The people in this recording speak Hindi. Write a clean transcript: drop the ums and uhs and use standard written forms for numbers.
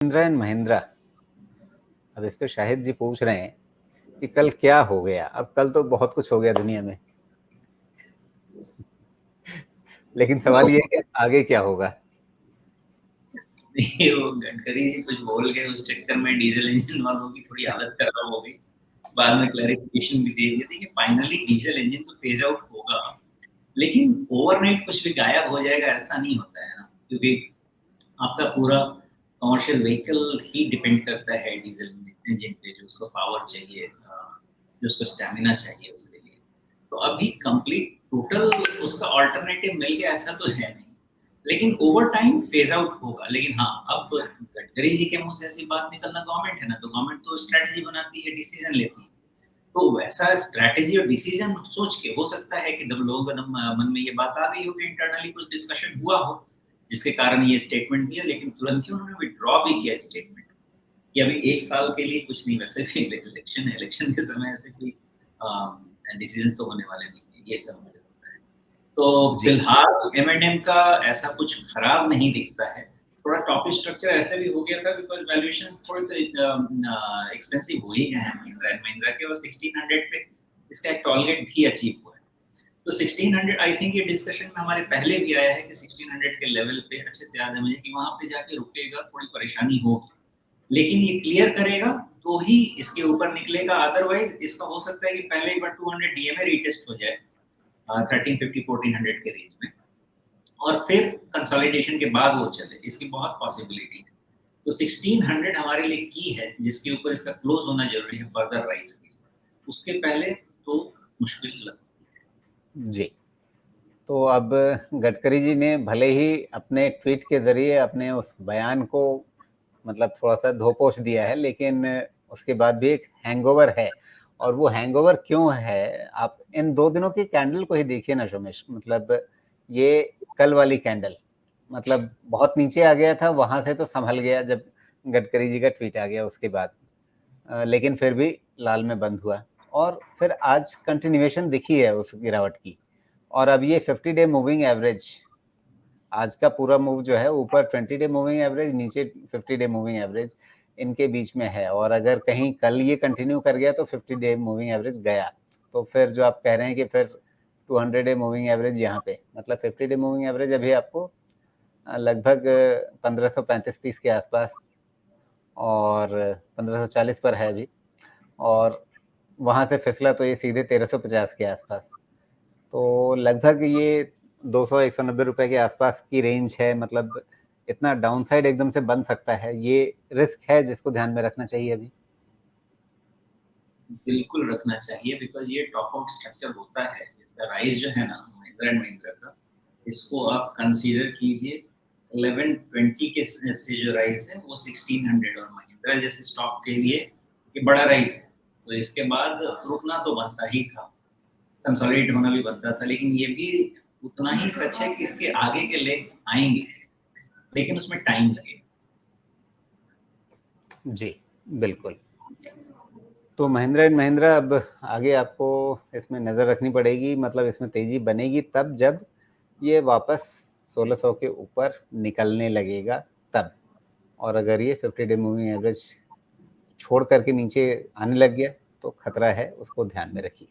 महिंद्रा एंड महिंद्रा, अब इस पे शाहिद जी पूछ रहे हैं कि कल क्या हो गया। अब कल तो बहुत कुछ हो गया दुनिया में, लेकिन सवाल ये है कि आगे क्या होगा। वो गडकरी जी कुछ बोल गए, उस चक्कर में डीजल इंजन वालों की थोड़ी हालत खराब हो गई। बाद में क्लैरिफिकेशन भी दे दिया था कि फाइनली डीजल इंजन तो फेज आउट होगा, लेकिन ओवरनाइट कुछ भी गायब हो जाएगा ऐसा नहीं होता है ना, क्योंकि आपका पूरा कमर्शियल व्हीकल ही डिपेंड करता है डीजल इंजन पे, जो उसको पावर चाहिए, जो उसको स्टैमिना चाहिए उसके लिए। तो अभी कंप्लीट टोटल उसका ऑल्टरनेटिव मिल गया ऐसा तो है नहीं, लेकिन ओवर टाइम फेज आउट होगा। लेकिन हाँ, अब गडकरी जी के मुंह से ऐसी बात निकलना, गवर्नमेंट है ना, तो गवर्नमेंट तो स्ट्रेटजी बनाती है, डिसीजन लेती है। तो वैसा स्ट्रेटजी और डिसीजन सोच के हो सकता है कि जब लोगों के मन में ये बात आ गई हो कि इंटरनली कुछ डिस्कशन हुआ हो, जिसके कारण ये स्टेटमेंट दिया, लेकिन तुरंत ही उन्होंने विड्रॉ भी किया स्टेटमेंट कि अभी 1 साल के लिए कुछ नहीं। वैसे भी इलेक्शन के समय ऐसे कोई डिसीजन तो होने वाले नहीं है, ये सब मुझे लगता है। तो जी फिलहाल एम का ऐसा कुछ खराब नहीं दिखता है। थोड़ा टॉप स्ट्रक्चर ऐसे भी हो गया था बिकॉज वैल्यूएशंस थोड़े तो एक्सपेंसिव हो ही गए हैं महिंद्रा एंड महिंद्रा के, और 1600 पे इसका एक टारगेट भी अचीव हुआ है। तो 1600 आई थिंक ये डिस्कशन में हमारे पहले भी आया है कि 1600 के लेवल पे अच्छे से याद है मुझे कि वहां पे जाके रुकेगा, थोड़ी परेशानी होगी, लेकिन ये क्लियर करेगा तो ही इसके ऊपर निकलेगा। अदरवाइज इसका हो सकता है कि पहले एक बार 200 डीएमए रीटेस्ट हो जाए 1350 1400 के रेंज में, और फिर कंसोलिडेशन के बाद वो चले, इसकी बहुत पॉसिबिलिटी है। तो 1600 हमारे लिए की है, जिसके ऊपर इसका क्लोज होना जरूरी है फर्दर राइज के लिए। उसके पहले तो मुश्किल लगती जी। तो अब गडकरी जी ने भले ही अपने ट्वीट के जरिए अपने उस बयान को मतलब थोड़ा सा धोपोष दिया है, लेकिन उसके बाद भी एक हैंगओवर है। और वो हैंगओवर क्यों है, आप इन 2 दिनों की कैंडल को ही देखिए ना शोमेश। मतलब ये कल वाली कैंडल मतलब बहुत नीचे आ गया था, वहां से तो संभल गया जब गडकरी जी का ट्वीट आ गया उसके बाद, लेकिन फिर भी लाल में बंद हुआ। और फिर आज कंटिन्यूएशन दिखी है उस गिरावट की। और अब ये 50 डे मूविंग एवरेज, आज का पूरा मूव जो है ऊपर 20 डे मूविंग एवरेज, नीचे 50 डे मूविंग एवरेज, इनके बीच में है। और अगर कहीं कल ये कंटिन्यू कर गया तो 50 डे मूविंग एवरेज गया, तो फिर जो आप कह रहे हैं कि फिर 200 डे मूविंग एवरेज यहाँ पे, मतलब 50 डे मूविंग एवरेज अभी आपको लगभग 1535-30 के आसपास, और 1540 पर है अभी। और वहां से फिसला तो ये सीधे 1350 के आसपास। तो लगभग ये 200-190 रुपए के आसपास की रेंज है। मतलब इतना डाउनसाइड एकदम से बन सकता है, ये रिस्क है जिसको ध्यान में रखना चाहिए अभी। है। बिल्कुल रखना चाहिए, बिकॉज ये टॉप आउट स्ट्रक्चर होता है, इसका राइज जो है ना महिंद्रा एंड महिंद्रा का, इसको आप कंसीडर कीजिए 1120 के से जो राइज है वो 1600, और महिंद्रा जैसे स्टॉक के लिए ये बड़ा राइज है। तो इसके बाद रुकना तो बनता ही था, कंसोलिडेट होना भी बनता था, लेकिन ये भी उतना ही सच है कि इसके आगे के लेग्स आएंगे, लेकिन उसमें टाइम लगेगा। जी बिल्कुल। तो महिंद्रा एंड महिंद्रा अब आगे आपको इसमें नज़र रखनी पड़ेगी। मतलब इसमें तेजी बनेगी तब जब ये वापस 1600 के ऊपर निकलने लगेगा तब। और अगर ये 50 डे मूविंग एवरेज छोड़ करके नीचे आने लग गया तो खतरा है, उसको ध्यान में रखिए।